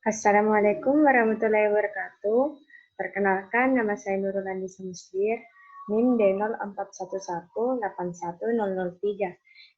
Assalamualaikum warahmatullahi wabarakatuh. Perkenalkan, nama saya Nurul Anisa Muslir, NIM D0411811003.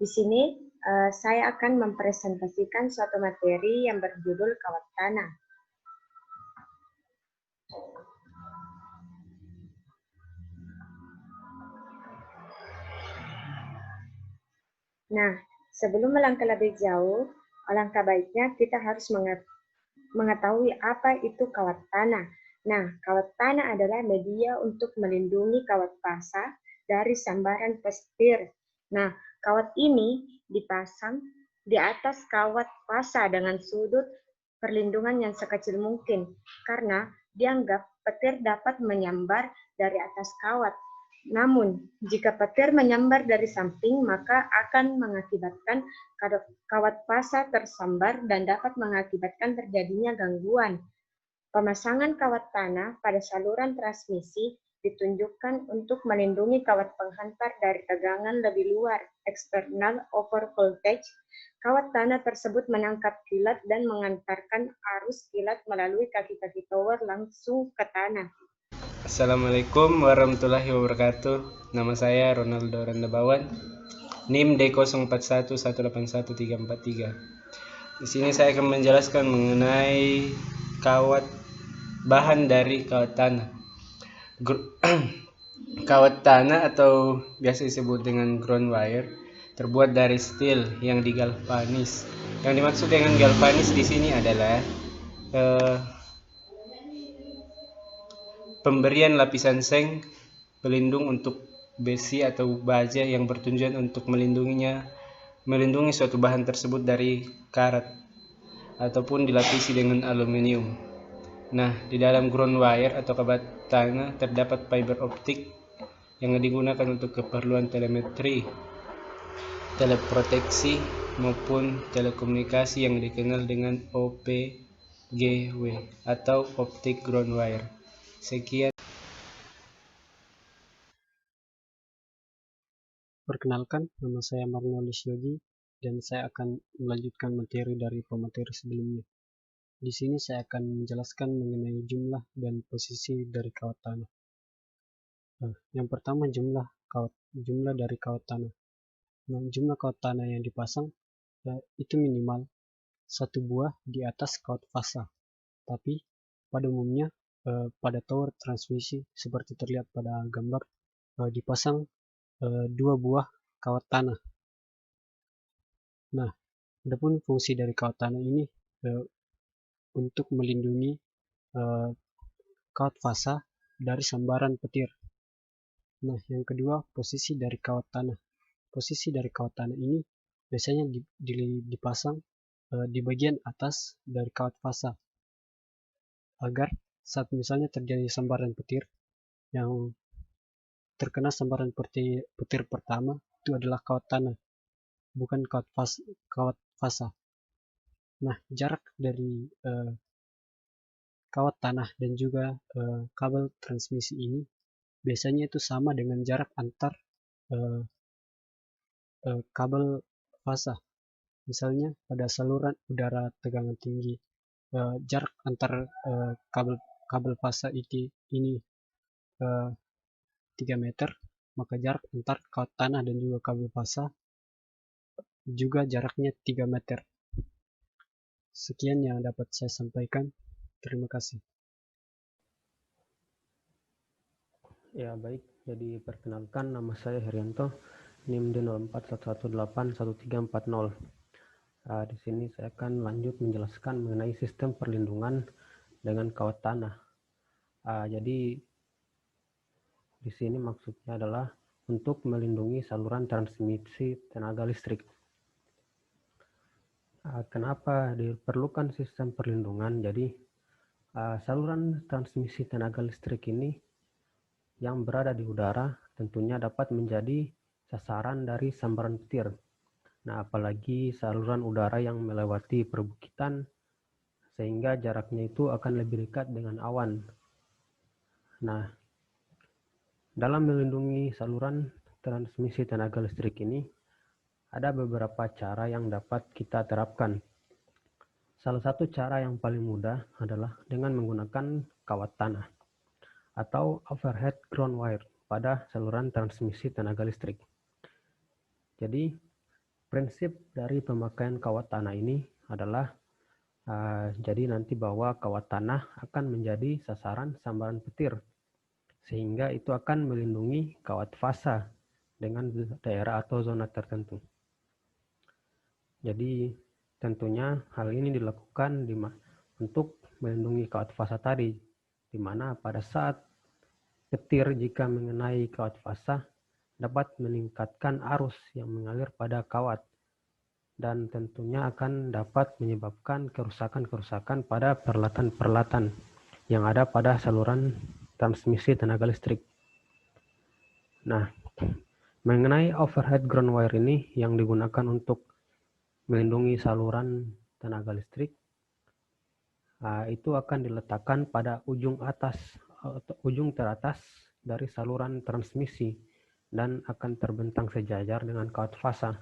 Di sini saya akan mempresentasikan suatu materi yang berjudul kawat tanah. Nah, sebelum melangkah lebih jauh, alangkah baiknya kita harus mengetahui apa itu kawat tanah. Nah, kawat tanah adalah media untuk melindungi kawat fasa dari sambaran petir. Nah, kawat ini dipasang di atas kawat fasa dengan sudut perlindungan yang sekecil mungkin karena dianggap petir dapat menyambar dari atas kawat. Namun, jika petir menyambar dari samping, maka akan mengakibatkan kawat fasa tersambar dan dapat mengakibatkan terjadinya gangguan. Pemasangan kawat tanah pada saluran transmisi ditunjukkan untuk melindungi kawat penghantar dari tegangan lebih luar, external overvoltage. Kawat tanah tersebut menangkap kilat dan mengantarkan arus kilat melalui kaki-kaki tower langsung ke tanah. Assalamualaikum warahmatullahi wabarakatuh. Nama saya Ronaldo Randabawan, NIM D0411811343. Di sini saya akan menjelaskan mengenai bahan dari kawat tanah. Kawat tanah atau biasa disebut dengan ground wire terbuat dari steel yang digalvanis. Yang dimaksud dengan galvanis di sini adalah pemberian lapisan seng pelindung untuk besi atau baja yang bertujuan untuk melindungi suatu bahan tersebut dari karat ataupun dilapisi dengan aluminium. Nah, di dalam ground wire atau kawat tanah terdapat fiber optik yang digunakan untuk keperluan telemetri, teleproteksi maupun telekomunikasi yang dikenal dengan OPGW atau optic ground wire. Sekian. Perkenalkan, nama saya Marnolis Yogi dan saya akan melanjutkan materi dari pemateri sebelumnya. Di sini saya akan menjelaskan mengenai jumlah dan posisi dari kawat tanah. Nah, yang pertama jumlah dari kawat tanah. Nah, jumlah kawat tanah yang dipasang itu minimal satu buah di atas kawat fasa. Tapi pada umumnya pada tower transmisi seperti terlihat pada gambar dipasang dua buah kawat tanah. Nah, adapun fungsi dari kawat tanah ini untuk melindungi kawat fasa dari sambaran petir. Nah, yang kedua, posisi dari kawat tanah. Posisi dari kawat tanah ini biasanya dipasang di bagian atas dari kawat fasa agar saat misalnya terjadi sambaran petir yang terkena sambaran petir pertama itu adalah kawat tanah, bukan kawat fasa. Nah, jarak dari kawat tanah dan juga kabel transmisi ini biasanya itu sama dengan jarak antar kabel fasa. Misalnya pada saluran udara tegangan tinggi, jarak antar kabel fasa ini 3 meter, maka jarak antar kawat tanah dan juga kabel fasa juga jaraknya 3 meter. Sekian yang dapat saya sampaikan. Terima kasih. Ya, baik. Jadi perkenalkan, nama saya Herianto, NIM D0411811340. Di sini saya akan lanjut menjelaskan mengenai sistem perlindungan dengan kawat tanah. Jadi di sini maksudnya adalah untuk melindungi saluran transmisi tenaga listrik. Kenapa diperlukan sistem perlindungan? Jadi saluran transmisi tenaga listrik ini yang berada di udara tentunya dapat menjadi sasaran dari sambaran petir. Nah, apalagi saluran udara yang melewati perbukitan sehingga jaraknya itu akan lebih dekat dengan awan. Nah, dalam melindungi saluran transmisi tenaga listrik ini ada beberapa cara yang dapat kita terapkan. Salah satu cara yang paling mudah adalah dengan menggunakan kawat tanah atau overhead ground wire pada saluran transmisi tenaga listrik. Jadi, prinsip dari pemakaian kawat tanah ini adalah jadi nanti bahwa kawat tanah akan menjadi sasaran sambaran petir, sehingga itu akan melindungi kawat fasa dengan daerah atau zona tertentu. Jadi tentunya hal ini dilakukan untuk melindungi kawat fasa tadi, di mana pada saat petir jika mengenai kawat fasa dapat meningkatkan arus yang mengalir pada kawat, dan tentunya akan dapat menyebabkan kerusakan-kerusakan pada peralatan-peralatan yang ada pada saluran transmisi tenaga listrik. Nah, mengenai overhead ground wire ini yang digunakan untuk melindungi saluran tenaga listrik, itu akan diletakkan pada ujung teratas dari saluran transmisi dan akan terbentang sejajar dengan kawat fasa.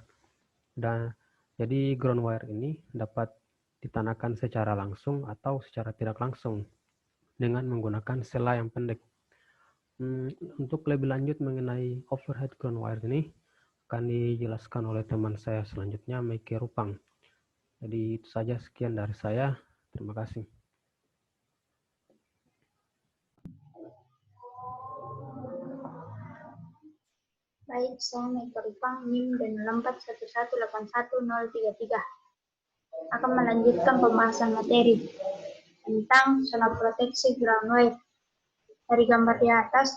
Dan jadi ground wire ini dapat ditanahkan secara langsung atau secara tidak langsung dengan menggunakan sela yang pendek. Untuk lebih lanjut mengenai overhead ground wire ini akan dijelaskan oleh teman saya selanjutnya, Meike Rupang. Jadi itu saja, sekian dari saya. Terima kasih. Baik, saya Meike Rupang, NIM dan 411811033. Akan melanjutkan pembahasan materi tentang zona proteksi ground wire. Dari gambar di atas,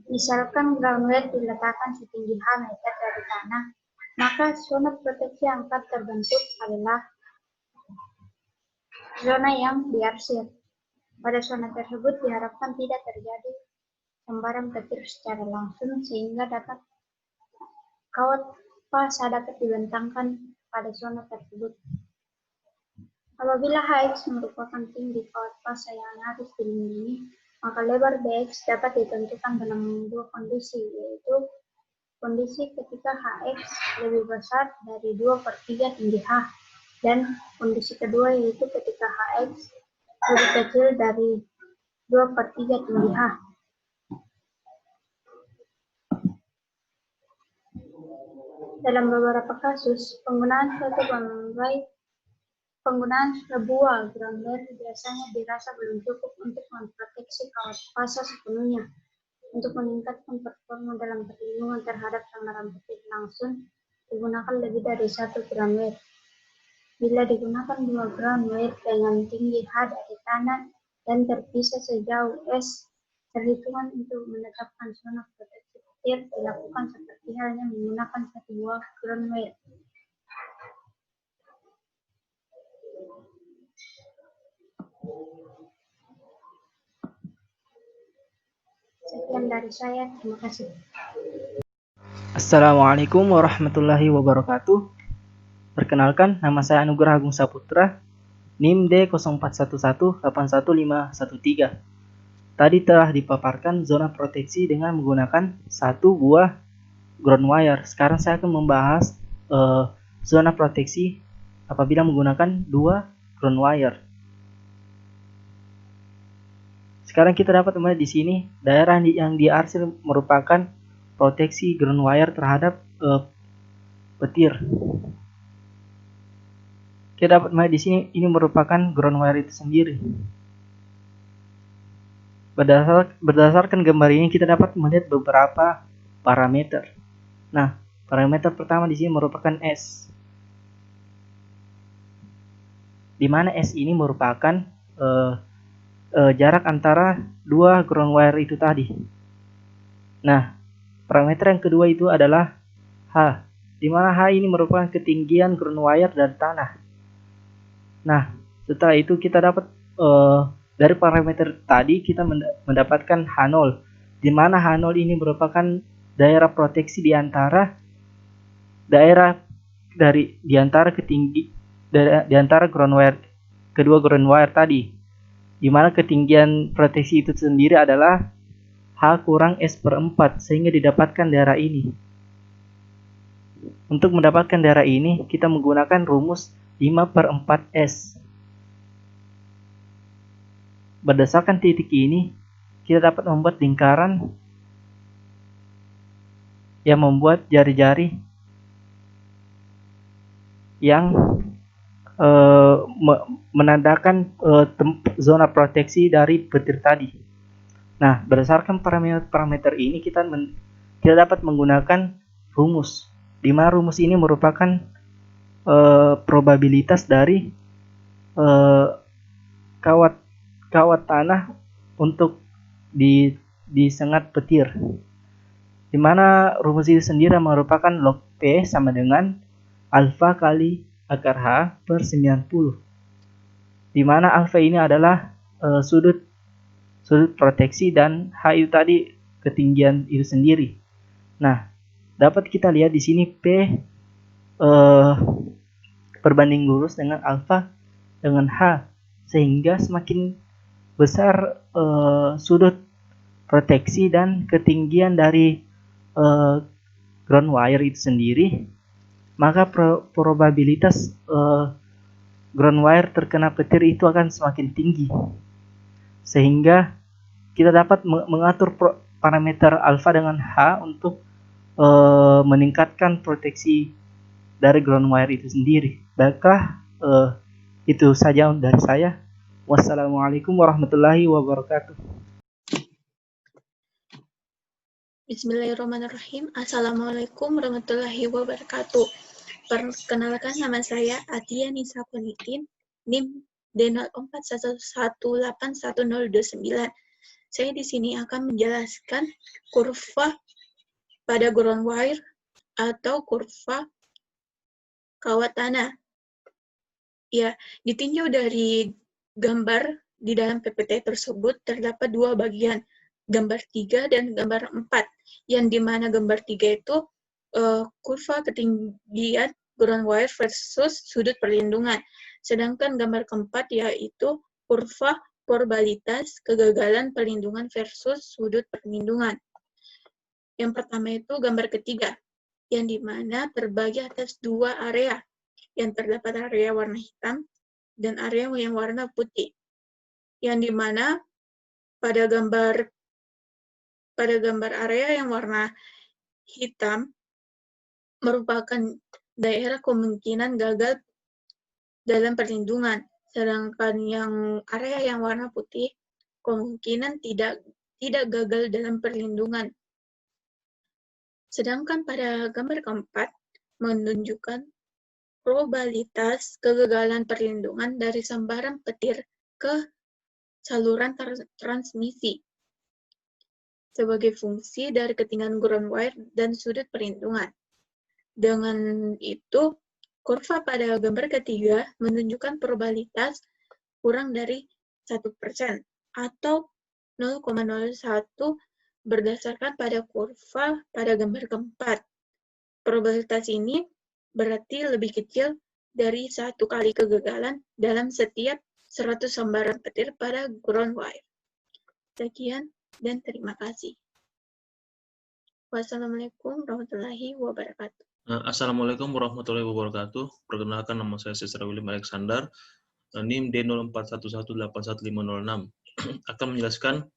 misalkan ground wire diletakkan setinggi H meter dari tanah, maka zona proteksi yang akan terbentuk adalah zona yang diarsir. Pada zona tersebut diharapkan tidak terjadi sambaran petir secara langsung, sehingga kawat fasa dapat dibentangkan pada zona tersebut. Apabila HX merupakan tinggi kawat fasa yang harus dilindungi, maka lebar BX dapat ditentukan dalam dua kondisi, yaitu kondisi ketika HX lebih besar dari 2/3 tinggi H, dan kondisi kedua yaitu ketika HX lebih kecil dari 2/3 tinggi H. Dalam beberapa kasus, penggunaan sebuah ground wire biasanya dirasa belum cukup untuk memproteksi kawat fasa sepenuhnya. Untuk meningkatkan performa dalam perlindungan terhadap sambaran petir langsung, digunakan lebih dari satu ground wire. Bila digunakan 2 ground wire dengan tinggi H dari tanah dan terpisah sejauh S, perhitungan untuk menetapkan zona proteksi petir dilakukan seperti halnya menggunakan satu buah ground wire. Sekian dari saya, terima kasih. Assalamualaikum warahmatullahi wabarakatuh. Perkenalkan, nama saya Anugrah Agung Saputra, NIM D0411811513. Tadi telah dipaparkan zona proteksi dengan menggunakan satu buah ground wire. Sekarang saya akan membahas zona proteksi apabila menggunakan 2 ground wire. Sekarang kita dapat melihat di sini daerah yang diarsir merupakan proteksi ground wire terhadap petir. Kita dapat melihat di sini ini merupakan ground wire itu sendiri. Berdasarkan gambar ini kita dapat melihat beberapa parameter. Nah, parameter pertama di sini merupakan S, di mana S ini merupakan jarak antara 2 ground wire itu tadi. Nah, parameter yang kedua itu adalah H, di mana H ini merupakan ketinggian ground wire dari tanah. Nah, setelah itu kita dapat dari parameter tadi kita mendapatkan H0, di mana H0 ini merupakan daerah proteksi di antara ground wire, kedua ground wire tadi, di mana ketinggian proteksi itu sendiri adalah H kurang S/4, sehingga didapatkan daerah ini. Untuk mendapatkan daerah ini, kita menggunakan rumus 5/4S. Berdasarkan titik ini, kita dapat membuat lingkaran yang membuat jari-jari yang menandakan zona proteksi dari petir tadi. Nah, berdasarkan parameter ini kita dapat menggunakan rumus, di mana rumus ini merupakan probabilitas dari kawat tanah untuk disengat petir, di mana rumus itu sendiri merupakan log P sama dengan alfa kali akar H per 90, di mana alfa ini adalah sudut proteksi dan H itu tadi ketinggian itu sendiri. Nah, dapat kita lihat di sini P berbanding lurus dengan alfa dengan H, sehingga semakin besar sudut proteksi dan ketinggian dari ground wire itu sendiri, maka probabilitas ground wire terkena petir itu akan semakin tinggi, sehingga kita dapat mengatur parameter alfa dengan H untuk meningkatkan proteksi dari ground wire itu sendiri. Baiklah, itu saja dari saya. Wassalamualaikum warahmatullahi wabarakatuh. Bismillahirrahmanirrahim. Assalamualaikum warahmatullahi wabarakatuh. Perkenalkan, nama saya Atia Nisa Penitin, NIM D0411181029. Saya di sini akan menjelaskan kurva pada ground wire atau kurva kawat tanah. Ya, ditinjau dari gambar di dalam PPT tersebut terdapat dua bagian, gambar 3 dan gambar 4, yang dimana gambar 3 itu kurva ketinggian ground wire versus sudut perlindungan. Sedangkan gambar keempat yaitu kurva probabilitas kegagalan perlindungan versus sudut perlindungan. Yang pertama itu gambar ketiga, yang dimana terbagi atas dua area, yang terdapat area warna hitam dan area yang warna putih. Yang dimana pada gambar area yang warna hitam merupakan daerah kemungkinan gagal dalam perlindungan, sedangkan yang area yang warna putih kemungkinan tidak gagal dalam perlindungan. Sedangkan pada gambar keempat menunjukkan probabilitas kegagalan perlindungan dari sambaran petir ke saluran transmisi sebagai fungsi dari ketinggian ground wire dan sudut perlindungan. Dengan itu, kurva pada gambar ketiga menunjukkan probabilitas kurang dari 1% atau 0,01 berdasarkan pada kurva pada gambar keempat. Probabilitas ini berarti lebih kecil dari 1 kali kegagalan dalam setiap 100 sambaran petir pada ground wire. Sekian dan terima kasih. Wassalamualaikum warahmatullahi wabarakatuh. Assalamualaikum warahmatullahi wabarakatuh. Perkenalkan, nama saya Cesar William Alexander, NIM D0411811506. Akan menjelaskan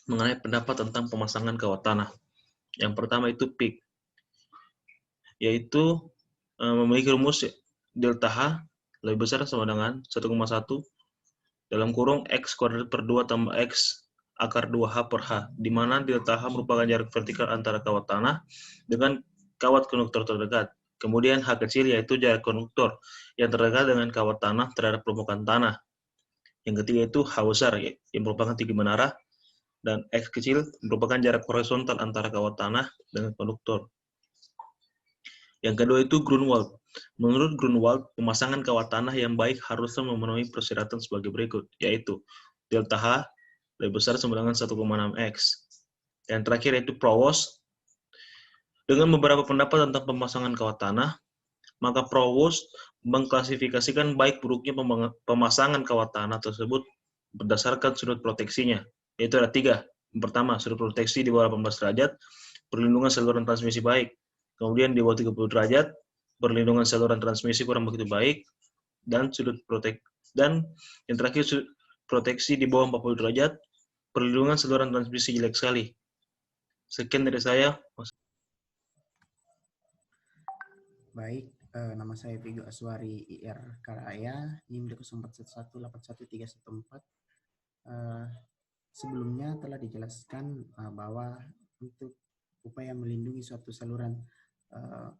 mengenai pendapat tentang pemasangan kawat tanah. Yang pertama itu PIK, yaitu memiliki rumus delta H lebih besar sama dengan 1,1 dalam kurung X kuadrat per 2 tambah X akar 2H per H, di mana delta H merupakan jarak vertikal antara kawat tanah dengan kawat konduktor terdekat. Kemudian H kecil yaitu jarak konduktor yang terdekat dengan kawat tanah terhadap permukaan tanah. Yang ketiga itu H besar yang merupakan tinggi menara, dan X kecil merupakan jarak horizontal antara kawat tanah dengan konduktor. Yang kedua itu Grunwald. Menurut Grunwald, pemasangan kawat tanah yang baik harusnya memenuhi persyaratan sebagai berikut, yaitu delta H lebih besar sama dengan 1,6x. Yang terakhir yaitu Provost. Dengan beberapa pendapat tentang pemasangan kawat tanah, maka Provost mengklasifikasikan baik buruknya pemasangan kawat tanah tersebut berdasarkan sudut proteksinya, yaitu ada 3. Yang pertama, sudut proteksi di bawah 18 derajat, perlindungan saluran transmisi baik. Kemudian di bawah 30 derajat, perlindungan saluran transmisi kurang begitu baik. dan yang terakhir sudut proteksi di bawah 40 derajat. Perlindungan saluran transmisi jelek sekali. Sekian dari saya. Baik, nama saya Vigo Aswari IR Karaya, NIM 0411811314. Sebelumnya telah dijelaskan bahwa untuk upaya melindungi suatu saluran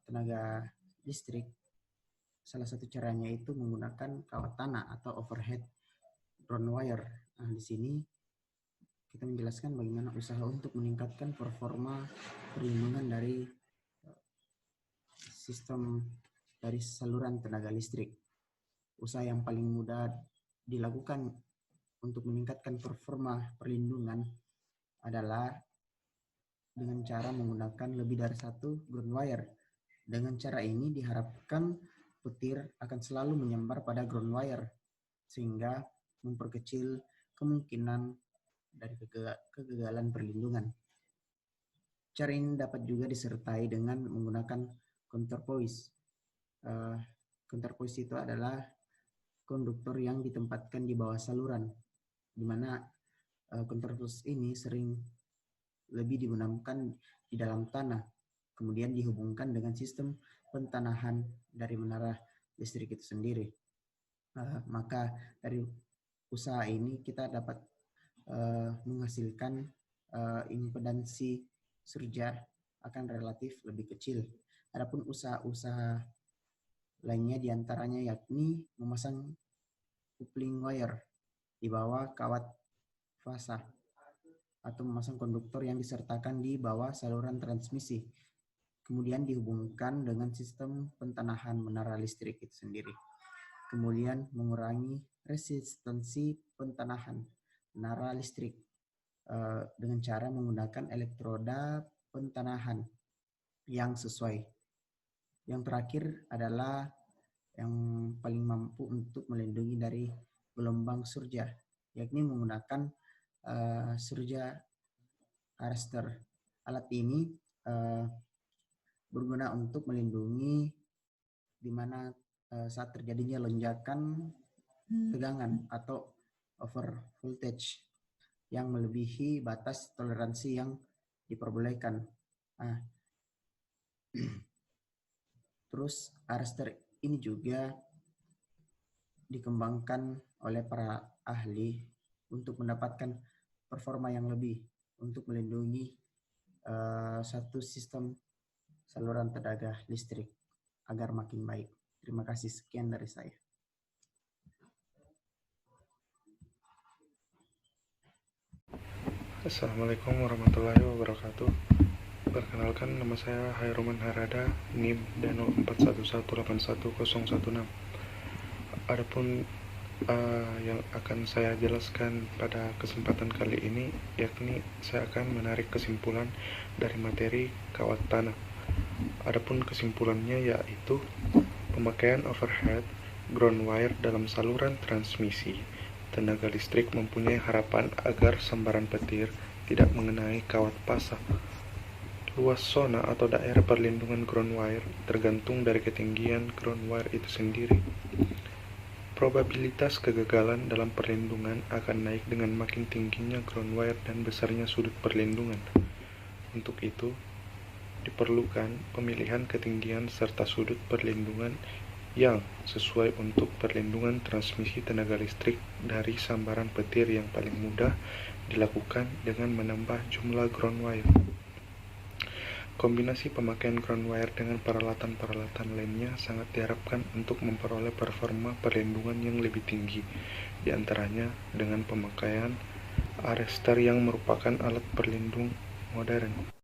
tenaga listrik, salah satu caranya itu menggunakan kawat tanah atau overhead ground wire. Nah, di sini kita menjelaskan bagaimana usaha untuk meningkatkan performa perlindungan dari sistem dari saluran tenaga listrik. Usaha yang paling mudah dilakukan untuk meningkatkan performa perlindungan adalah dengan cara menggunakan lebih dari satu ground wire. Dengan cara ini diharapkan petir akan selalu menyambar pada ground wire, sehingga memperkecil kemungkinan dari kegagalan perlindungan. Cara ini dapat juga disertai dengan menggunakan counterpoise. Counterpoise itu adalah konduktor yang ditempatkan di bawah saluran, di mana counterpoise ini sering lebih dibenamkan di dalam tanah, kemudian dihubungkan dengan sistem pentanahan dari menara listrik itu sendiri. Maka dari usaha ini kita dapat menghasilkan impedansi surja akan relatif lebih kecil. Adapun usaha-usaha lainnya diantaranya yakni memasang coupling wire di bawah kawat fasa atau memasang konduktor yang disertakan di bawah saluran transmisi, kemudian dihubungkan dengan sistem pentanahan menara listrik itu sendiri. Kemudian mengurangi resistensi pentanahan menara listrik dengan cara menggunakan elektroda pentanahan yang sesuai. Yang terakhir adalah yang paling mampu untuk melindungi dari gelombang surja, yakni menggunakan surja arrester. Alat ini berguna untuk melindungi di mana saat terjadinya lonjakan tegangan atau over voltage yang melebihi batas toleransi yang diperbolehkan. Terus arrester ini juga dikembangkan oleh para ahli untuk mendapatkan performa yang lebih untuk melindungi satu sistem saluran tenaga listrik agar makin baik. Terima kasih, sekian dari saya. Assalamualaikum warahmatullahi wabarakatuh. Perkenalkan, nama saya Hairoman Harada, NIM dan 0411811016. Adapun yang akan saya jelaskan pada kesempatan kali ini, yakni saya akan menarik kesimpulan dari materi kawat tanah. Adapun kesimpulannya yaitu pemakaian overhead ground wire dalam saluran transmisi tenaga listrik mempunyai harapan agar sambaran petir tidak mengenai kawat pasang. Luas zona atau daerah perlindungan ground wire tergantung dari ketinggian ground wire itu sendiri. Probabilitas kegagalan dalam perlindungan akan naik dengan makin tingginya ground wire dan besarnya sudut perlindungan. Untuk itu, diperlukan pemilihan ketinggian serta sudut perlindungan yang sesuai untuk perlindungan transmisi tenaga listrik dari sambaran petir yang paling mudah dilakukan dengan menambah jumlah ground wire. Kombinasi pemakaian ground wire dengan peralatan-peralatan lainnya sangat diharapkan untuk memperoleh performa perlindungan yang lebih tinggi, di antaranya dengan pemakaian arrester yang merupakan alat perlindung modern.